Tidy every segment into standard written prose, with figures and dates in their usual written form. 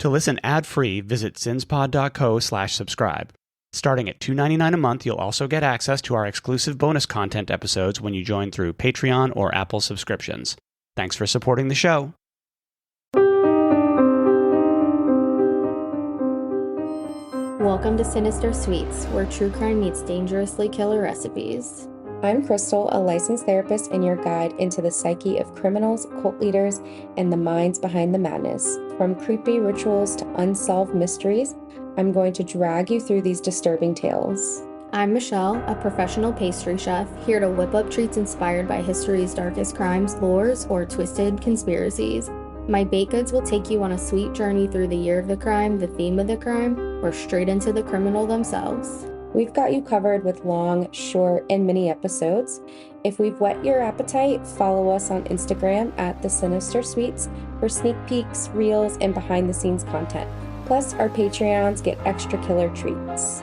To listen ad-free, visit zinspod.co/subscribe. Starting at $2.99 a month, you'll also get access to our exclusive bonus content episodes when you join through Patreon or Apple subscriptions. Thanks for supporting the show. Welcome to Sinister Sweets, where true crime meets dangerously killer recipes. I'm Crystal, a licensed therapist and your guide into the psyche of criminals, cult leaders, and the minds behind the madness. From creepy rituals to unsolved mysteries, I'm going to drag you through these disturbing tales. I'm Michelle, a professional pastry chef, here to whip up treats inspired by history's darkest crimes, lores, or twisted conspiracies. My baked goods will take you on a sweet journey through the year of the crime, the theme of the crime, or straight into the criminal themselves. We've got you covered with long, short, and mini episodes. If we've whet your appetite, follow us on Instagram at The Sinister Sweets for sneak peeks, reels, and behind-the-scenes content. Plus, our Patreons get extra killer treats.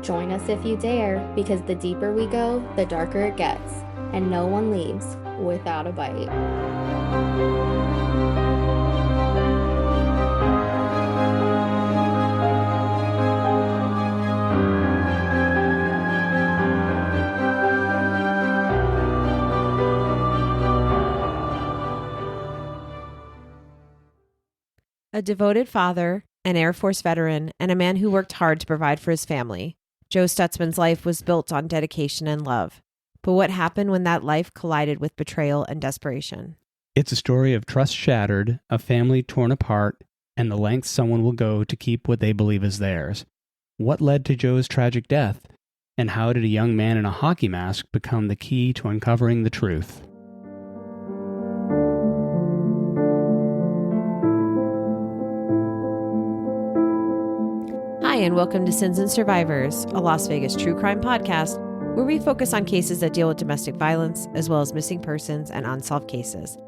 Join us if you dare, because the deeper we go, the darker it gets, and no one leaves without a bite. A devoted father, an Air Force veteran, and a man who worked hard to provide for his family, Joe Stutzman's life was built on dedication and love. But what happened when that life collided with betrayal and desperation? It's a story of trust shattered, a family torn apart, and the lengths someone will go to keep what they believe is theirs. What led to Joe's tragic death? And how did a young man in a hockey mask become the key to uncovering the truth? Hi, and welcome to Sins and Survivors, a Las Vegas true crime podcast where we focus on cases that deal with domestic violence, as well as missing persons and unsolved cases.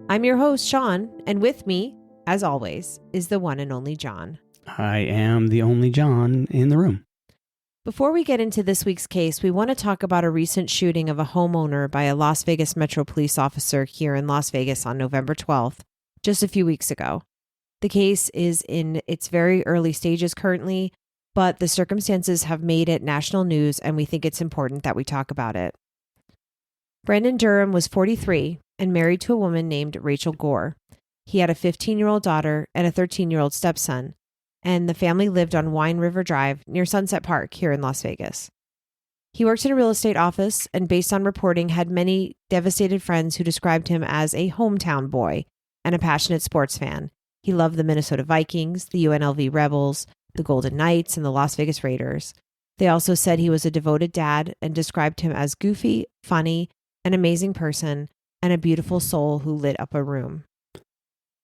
I'm your host, Sean, and with me, as always, is the one and only John. I am the only John in the room. Before we get into this week's case, we want to talk about a recent shooting of a homeowner by a Las Vegas Metro police officer here in Las Vegas on November 12th, just a few weeks ago. The case is in its very early stages currently, but the circumstances have made it national news, and we think it's important that we talk about it. Brandon Durham was 43 and married to a woman named Rachel Gore. He had a 15-year-old daughter and a 13-year-old stepson, and the family lived on Wine River Drive near Sunset Park here in Las Vegas. He worked in a real estate office and, based on reporting, had many devastated friends who described him as a hometown boy and a passionate sports fan. He loved the Minnesota Vikings, the UNLV Rebels, the Golden Knights, and the Las Vegas Raiders. They also said he was a devoted dad and described him as goofy, funny, an amazing person, and a beautiful soul who lit up a room.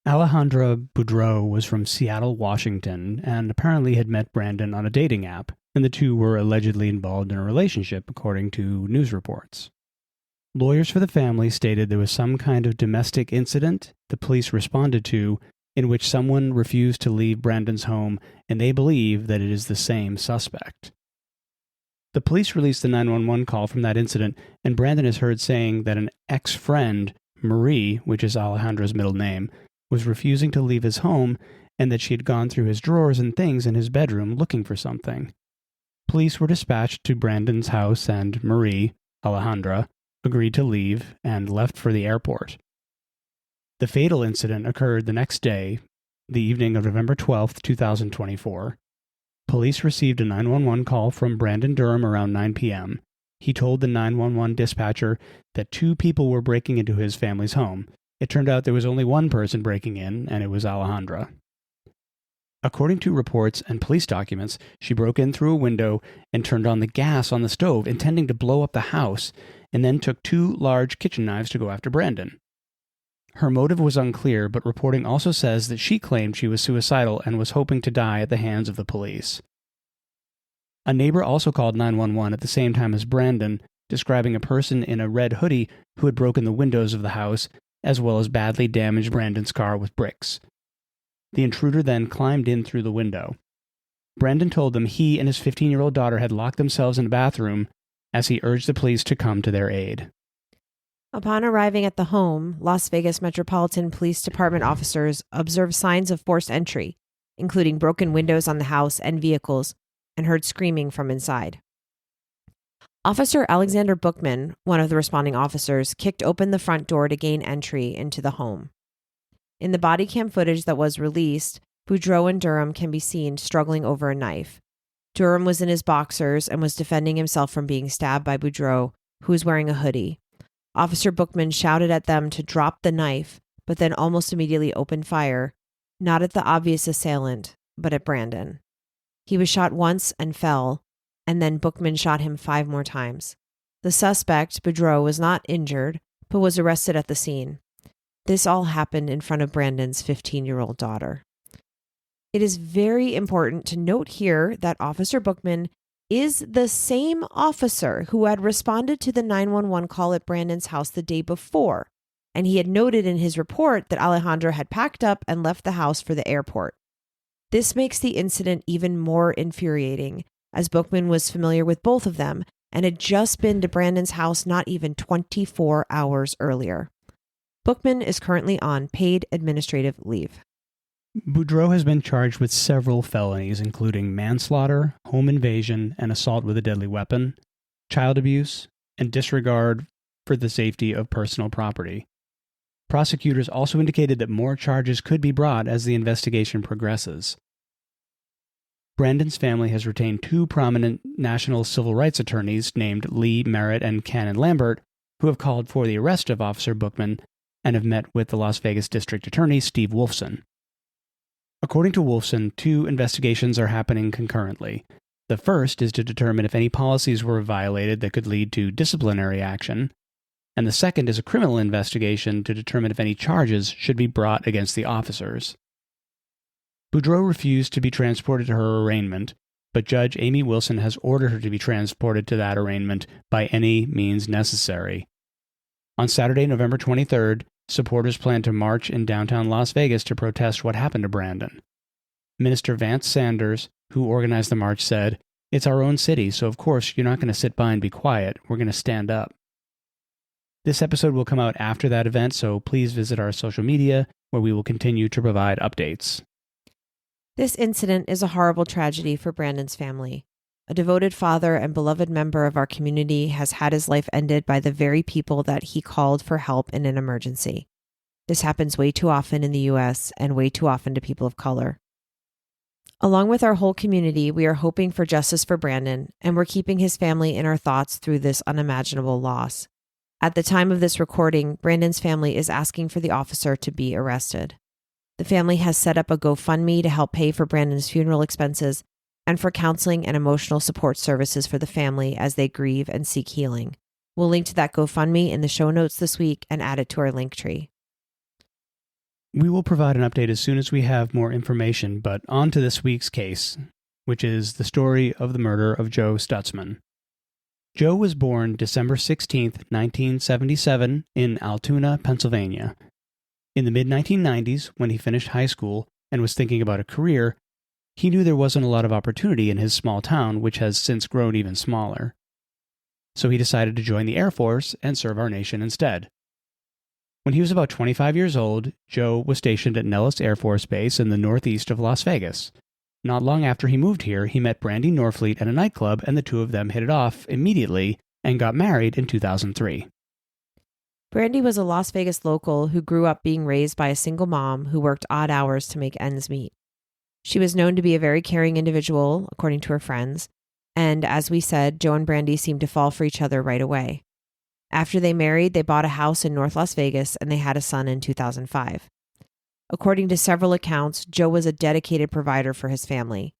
Alejandra Boudreau was from Seattle, Washington, and apparently had met Brandon on a dating app, and the two were allegedly involved in a relationship, according to news reports. Lawyers for the family stated there was some kind of domestic incident the police responded to in which someone refused to leave Brandon's home, and they believe that it is the same suspect. The police released the 911 call from that incident, and Brandon is heard saying that an ex-friend, Marie, which is Alejandra's middle name, was refusing to leave his home, and that she had gone through his drawers and things in his bedroom looking for something. Police were dispatched to Brandon's house, and Marie, Alejandra, agreed to leave and left for the airport. The fatal incident occurred the next day, the evening of November 12th, 2024. Police received a 911 call from Brandon Durham around 9 p.m. He told the 911 dispatcher that two people were breaking into his family's home. It turned out there was only one person breaking in, and it was Alejandra. According to reports and police documents, she broke in through a window and turned on the gas on the stove, intending to blow up the house, and then took two large kitchen knives to go after Brandon. Her motive was unclear, but reporting also says that she claimed she was suicidal and was hoping to die at the hands of the police. A neighbor also called 911 at the same time as Brandon, describing a person in a red hoodie who had broken the windows of the house, as well as badly damaged Brandon's car with bricks. The intruder then climbed in through the window. Brandon told them he and his 15-year-old daughter had locked themselves in a bathroom as he urged the police to come to their aid. Upon arriving at the home, Las Vegas Metropolitan Police Department officers observed signs of forced entry, including broken windows on the house and vehicles, and heard screaming from inside. Officer Alexander Bookman, one of the responding officers, kicked open the front door to gain entry into the home. In the body cam footage that was released, Boudreau and Durham can be seen struggling over a knife. Durham was in his boxers and was defending himself from being stabbed by Boudreau, who was wearing a hoodie. Officer Bookman shouted at them to drop the knife, but then almost immediately opened fire, not at the obvious assailant, but at Brandon. He was shot once and fell, and then Bookman shot him 5 more times. The suspect, Boudreau, was not injured, but was arrested at the scene. This all happened in front of Brandon's 15-year-old daughter. It is very important to note here that Officer Bookman is the same officer who had responded to the 911 call at Brandon's house the day before, and he had noted in his report that Alejandra had packed up and left the house for the airport. This makes the incident even more infuriating, as Bookman was familiar with both of them and had just been to Brandon's house not even 24 hours earlier. Bookman is currently on paid administrative leave. Boudreau has been charged with several felonies, including manslaughter, home invasion, and assault with a deadly weapon, child abuse, and disregard for the safety of personal property. Prosecutors also indicated that more charges could be brought as the investigation progresses. Brandon's family has retained 2 prominent national civil rights attorneys named Lee Merritt and Cannon Lambert, who have called for the arrest of Officer Bookman and have met with the Las Vegas District Attorney Steve Wolfson. According to Wolfson, 2 investigations are happening concurrently. The first is to determine if any policies were violated that could lead to disciplinary action, and the second is a criminal investigation to determine if any charges should be brought against the officers. Boudreau refused to be transported to her arraignment, but Judge Amy Wilson has ordered her to be transported to that arraignment by any means necessary. On Saturday, November 23rd, supporters plan to march in downtown Las Vegas to protest what happened to Brandon. Minister Vance Sanders, who organized the march, said, "It's our own city, so of course you're not going to sit by and be quiet. We're going to stand up." This episode will come out after that event, so please visit our social media, where we will continue to provide updates. This incident is a horrible tragedy for Brandon's family. A devoted father and beloved member of our community has had his life ended by the very people that he called for help in an emergency. This happens way too often in the U.S. and way too often to people of color. Along with our whole community, we are hoping for justice for Brandon, and we're keeping his family in our thoughts through this unimaginable loss. At the time of this recording, Brandon's family is asking for the officer to be arrested. The family has set up a GoFundMe to help pay for Brandon's funeral expenses and for counseling and emotional support services for the family as they grieve and seek healing. We'll link to that GoFundMe in the show notes this week and add it to our link tree. We will provide an update as soon as we have more information, but on to this week's case, which is the story of the murder of Joe Stutzman. Joe was born December 16, 1977, in Altoona, Pennsylvania. In the mid-1990s, when he finished high school and was thinking about a career, he knew there wasn't a lot of opportunity in his small town, which has since grown even smaller. So he decided to join the Air Force and serve our nation instead. When he was about 25 years old, Joe was stationed at Nellis Air Force Base in the northeast of Las Vegas. Not long after he moved here, he met Brandy Norfleet at a nightclub, and the two of them hit it off immediately and got married in 2003. Brandy was a Las Vegas local who grew up being raised by a single mom who worked odd hours to make ends meet. She was known to be a very caring individual, according to her friends, and as we said, Joe and Brandy seemed to fall for each other right away. After they married, they bought a house in North Las Vegas and they had a son in 2005. According to several accounts, Joe was a dedicated provider for his family.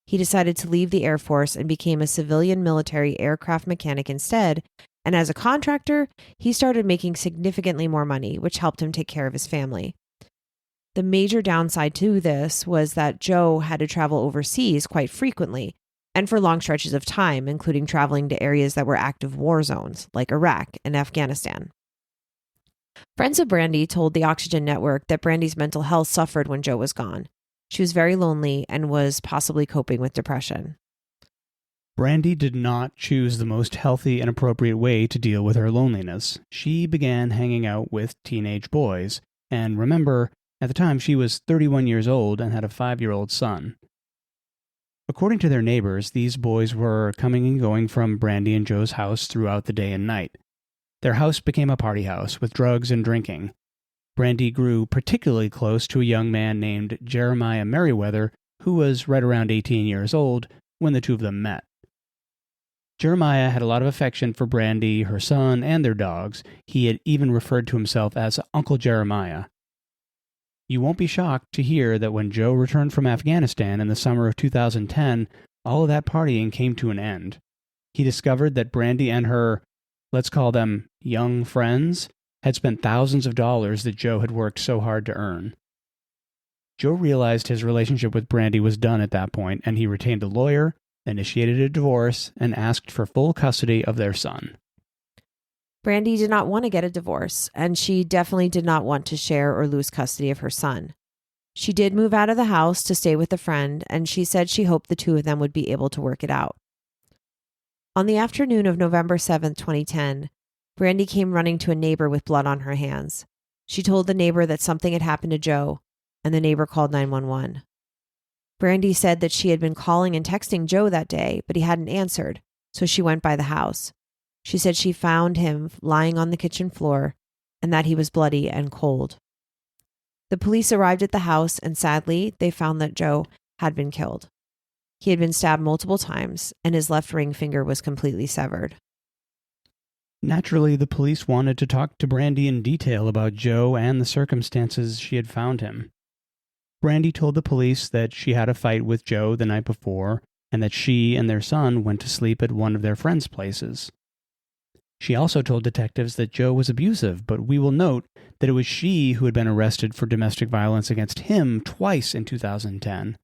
He decided to leave the Air Force and became a civilian military aircraft mechanic instead, and as a contractor, he started making significantly more money, which helped him take care of his family. The major downside to this was that Joe had to travel overseas quite frequently, and for long stretches of time, including traveling to areas that were active war zones, like Iraq and Afghanistan. Friends of Brandy told the Oxygen Network that Brandy's mental health suffered when Joe was gone. She was very lonely and was possibly coping with depression. Brandy did not choose the most healthy and appropriate way to deal with her loneliness. She began hanging out with teenage boys, and remember, At the time, she was 31 years old and had a 5-year-old son. According to their neighbors, these boys were coming and going from Brandy and Joe's house throughout the day and night. Their house became a party house with drugs and drinking. Brandy grew particularly close to a young man named Jeremiah Merriweather, who was right around 18 years old when the two of them met. Jeremiah had a lot of affection for Brandy, her son, and their dogs. He had even referred to himself as Uncle Jeremiah. You won't be shocked to hear that when Joe returned from Afghanistan in the summer of 2010, all of that partying came to an end. He discovered that Brandy and her, let's call them young friends, had spent thousands of dollars that Joe had worked so hard to earn. Joe realized his relationship with Brandy was done at that point, and he retained a lawyer, initiated a divorce, and asked for full custody of their son. Brandy did not want to get a divorce, and she definitely did not want to share or lose custody of her son. She did move out of the house to stay with a friend, and she said she hoped the two of them would be able to work it out. On the afternoon of November 7, 2010, Brandy came running to a neighbor with blood on her hands. She told the neighbor that something had happened to Joe, and the neighbor called 911. Brandy said that she had been calling and texting Joe that day, but he hadn't answered, so she went by the house. She said she found him lying on the kitchen floor and that he was bloody and cold. The police arrived at the house, and sadly, they found that Joe had been killed. He had been stabbed multiple times, and his left ring finger was completely severed. Naturally, the police wanted to talk to Brandy in detail about Joe and the circumstances she had found him. Brandy told the police that she had a fight with Joe the night before, and that she and their son went to sleep at one of their friends' places. She also told detectives that Joe was abusive, but we will note that it was she who had been arrested for domestic violence against him twice in 2010.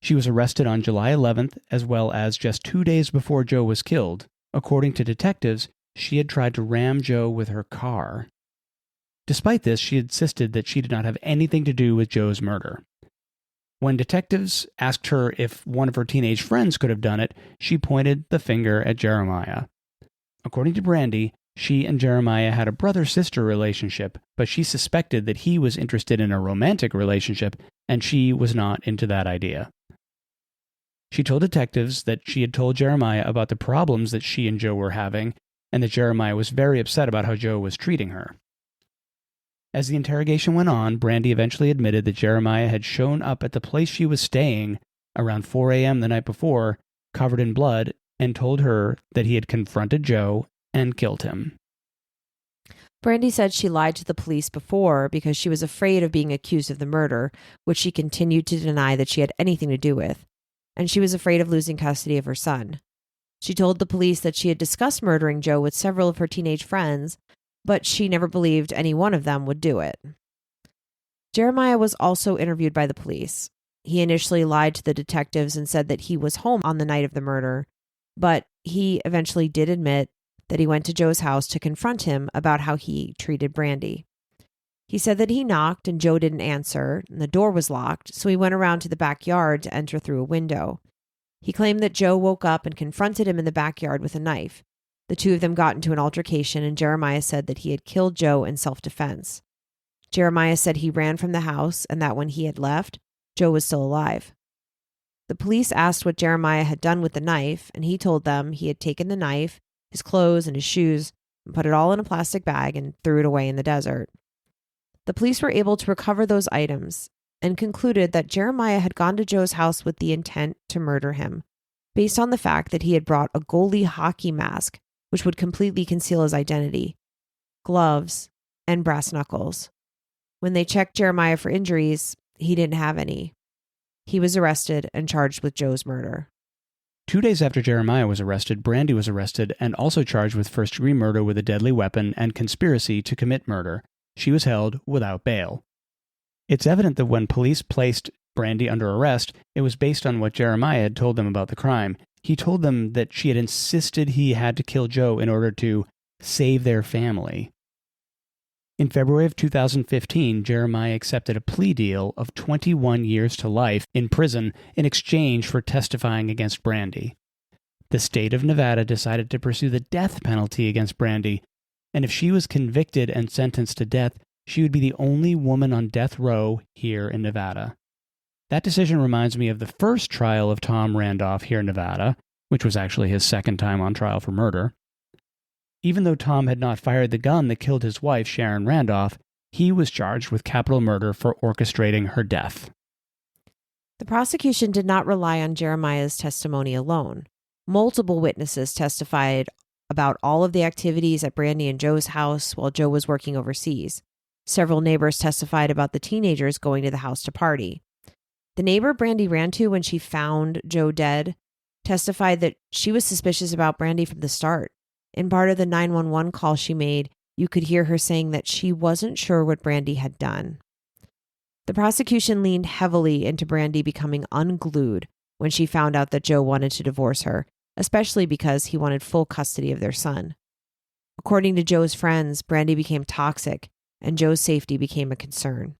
She was arrested on July 11th, as well as just 2 days before Joe was killed. According to detectives, she had tried to ram Joe with her car. Despite this, she insisted that she did not have anything to do with Joe's murder. When detectives asked her if one of her teenage friends could have done it, she pointed the finger at Jeremiah. According to Brandy, she and Jeremiah had a brother-sister relationship, but she suspected that he was interested in a romantic relationship, and she was not into that idea. She told detectives that she had told Jeremiah about the problems that she and Joe were having, and that Jeremiah was very upset about how Joe was treating her. As the interrogation went on, Brandy eventually admitted that Jeremiah had shown up at the place she was staying around 4 a.m. the night before, covered in blood, and told her that he had confronted Joe and killed him. Brandy said she lied to the police before because she was afraid of being accused of the murder, which she continued to deny that she had anything to do with, and she was afraid of losing custody of her son. She told the police that she had discussed murdering Joe with several of her teenage friends, but she never believed any one of them would do it. Jeremiah was also interviewed by the police. He initially lied to the detectives and said that he was home on the night of the murder, but he eventually did admit that he went to Joe's house to confront him about how he treated Brandy. He said that he knocked and Joe didn't answer, and the door was locked, so he went around to the backyard to enter through a window. He claimed that Joe woke up and confronted him in the backyard with a knife. The two of them got into an altercation, and Jeremiah said that he had killed Joe in self-defense. Jeremiah said he ran from the house and that when he had left, Joe was still alive. The police asked what Jeremiah had done with the knife, and he told them he had taken the knife, his clothes, and his shoes, and put it all in a plastic bag and threw it away in the desert. The police were able to recover those items and concluded that Jeremiah had gone to Joe's house with the intent to murder him, based on the fact that he had brought a goalie hockey mask, which would completely conceal his identity, gloves, and brass knuckles. When they checked Jeremiah for injuries, he didn't have any. He was arrested and charged with Joe's murder. 2 days after Jeremiah was arrested, Brandy was arrested and also charged with first-degree murder with a deadly weapon and conspiracy to commit murder. She was held without bail. It's evident that when police placed Brandy under arrest, it was based on what Jeremiah had told them about the crime. He told them that she had insisted he had to kill Joe in order to save their family. In February of 2015, Jeremiah accepted a plea deal of 21 years to life in prison in exchange for testifying against Brandy. The state of Nevada decided to pursue the death penalty against Brandy, and if she was convicted and sentenced to death, she would be the only woman on death row here in Nevada. That decision reminds me of the first trial of Tom Randolph here in Nevada, which was actually his second time on trial for murder. Even though Tom had not fired the gun that killed his wife, Sharon Randolph, he was charged with capital murder for orchestrating her death. The prosecution did not rely on Jeremiah's testimony alone. Multiple witnesses testified about all of the activities at Brandy and Joe's house while Joe was working overseas. Several neighbors testified about the teenagers going to the house to party. The neighbor Brandy ran to when she found Joe dead testified that she was suspicious about Brandy from the start. In part of the 911 call she made, you could hear her saying that she wasn't sure what Brandy had done. The prosecution leaned heavily into Brandy becoming unglued when she found out that Joe wanted to divorce her, especially because he wanted full custody of their son. According to Joe's friends, Brandy became toxic, and Joe's safety became a concern.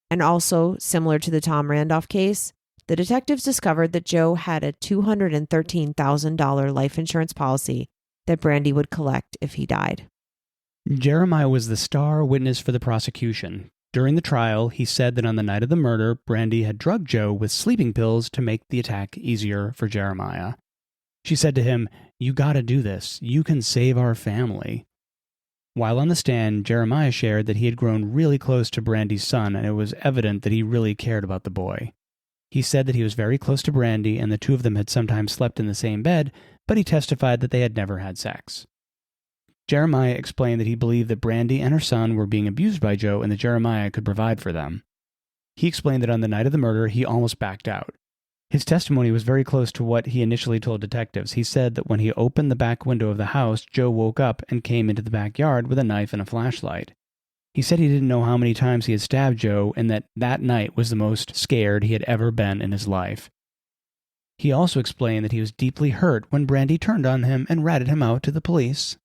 And also, similar to the Tom Randolph case, the detectives discovered that Joe had a $213,000 life insurance policy that Brandy would collect if he died. Jeremiah was the star witness for the prosecution. During the trial, he said that on the night of the murder, Brandy had drugged Joe with sleeping pills to make the attack easier for Jeremiah. She said to him, "You gotta do this. You can save our family." While on the stand, Jeremiah shared that he had grown really close to Brandy's son, and it was evident that he really cared about the boy. He said that he was very close to Brandy, and the two of them had sometimes slept in the same bed, but he testified that they had never had sex. Jeremiah explained that he believed that Brandy and her son were being abused by Joe and that Jeremiah could provide for them. He explained that on the night of the murder, he almost backed out. His testimony was very close to what he initially told detectives. He said that when he opened the back window of the house, Joe woke up and came into the backyard with a knife and a flashlight. He said he didn't know how many times he had stabbed Joe and that that night was the most scared he had ever been in his life. He also explained that he was deeply hurt when Brandy turned on him and ratted him out to the police.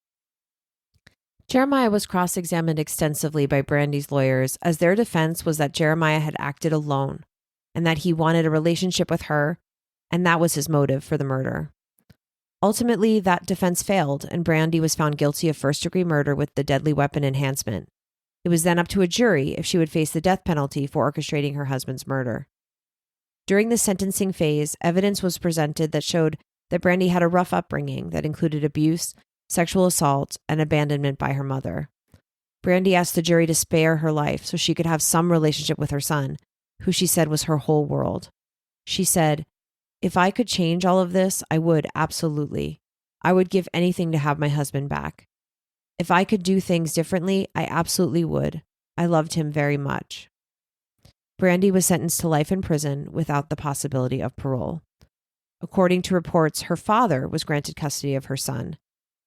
Jeremiah was cross-examined extensively by Brandy's lawyers, as their defense was that Jeremiah had acted alone and that he wanted a relationship with her, and that was his motive for the murder. Ultimately, that defense failed, and Brandy was found guilty of first-degree murder with the deadly weapon enhancement. It was then up to a jury if she would face the death penalty for orchestrating her husband's murder. During the sentencing phase, evidence was presented that showed that Brandy had a rough upbringing that included abuse, sexual assault, and abandonment by her mother. Brandy asked the jury to spare her life so she could have some relationship with her son, who she said was her whole world. She said, "If I could change all of this, I would, absolutely. I would give anything to have my husband back. If I could do things differently, I absolutely would. I loved him very much." Brandy was sentenced to life in prison without the possibility of parole. According to reports, her father was granted custody of her son.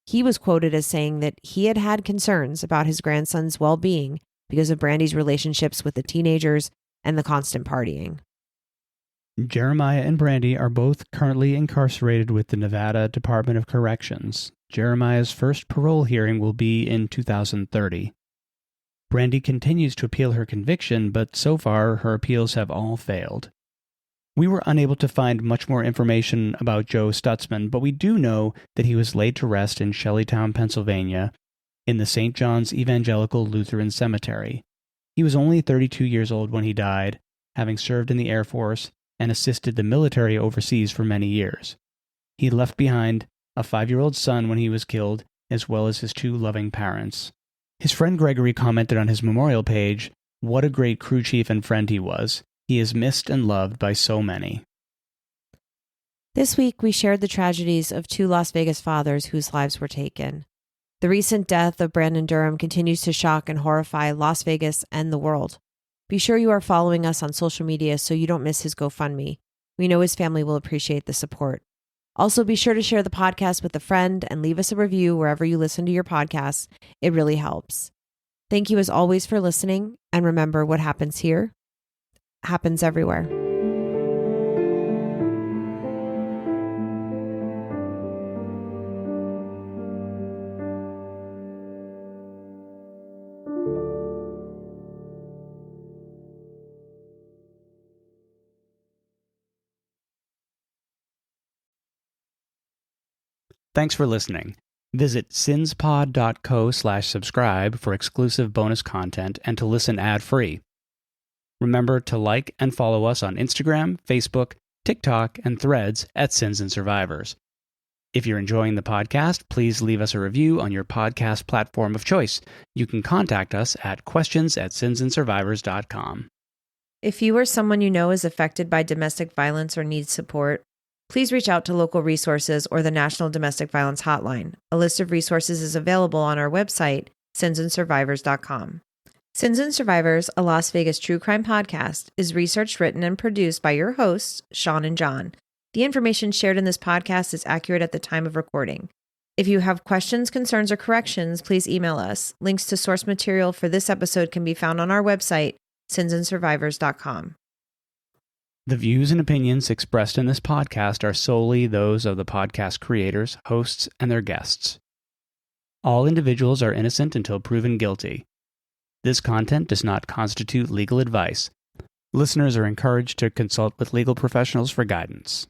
He was quoted as saying that he had had concerns about his grandson's well-being because of Brandy's relationships with the teenagers and the constant partying. Jeremiah and Brandy are both currently incarcerated with the Nevada Department of Corrections. Jeremiah's first parole hearing will be in 2030. Brandy continues to appeal her conviction, but so far her appeals have all failed. We were unable to find much more information about Joe Stutzman, but we do know that he was laid to rest in Shelleytown, Pennsylvania, in the St. John's Evangelical Lutheran Cemetery. He was only 32 years old when he died, having served in the Air Force and assisted the military overseas for many years. He left behind a 5-year-old son when he was killed, as well as his 2 loving parents. His friend Gregory commented on his memorial page, "What a great crew chief and friend he was. He is missed and loved by so many." This week, we shared the tragedies of 2 Las Vegas fathers whose lives were taken. The recent death of Brandon Durham continues to shock and horrify Las Vegas and the world. Be sure you are following us on social media so you don't miss his GoFundMe. We know his family will appreciate the support. Also, be sure to share the podcast with a friend and leave us a review wherever you listen to your podcasts. It really helps. Thank you as always for listening, and remember, what happens here happens everywhere. Thanks for listening. Visit sinspod.co/subscribe for exclusive bonus content and to listen ad-free. Remember to like and follow us on Instagram, Facebook, TikTok, and Threads at Sins and Survivors. If you're enjoying the podcast, please leave us a review on your podcast platform of choice. You can contact us at questions@sinsandsurvivors.com. If you or someone you know is affected by domestic violence or needs support, please reach out to local resources or the National Domestic Violence Hotline. A list of resources is available on our website, sinsandsurvivors.com. Sins and Survivors, a Las Vegas true crime podcast, is researched, written, and produced by your hosts, Sean and John. The information shared in this podcast is accurate at the time of recording. If you have questions, concerns, or corrections, please email us. Links to source material for this episode can be found on our website, sinsandsurvivors.com. The views and opinions expressed in this podcast are solely those of the podcast creators, hosts, and their guests. All individuals are innocent until proven guilty. This content does not constitute legal advice. Listeners are encouraged to consult with legal professionals for guidance.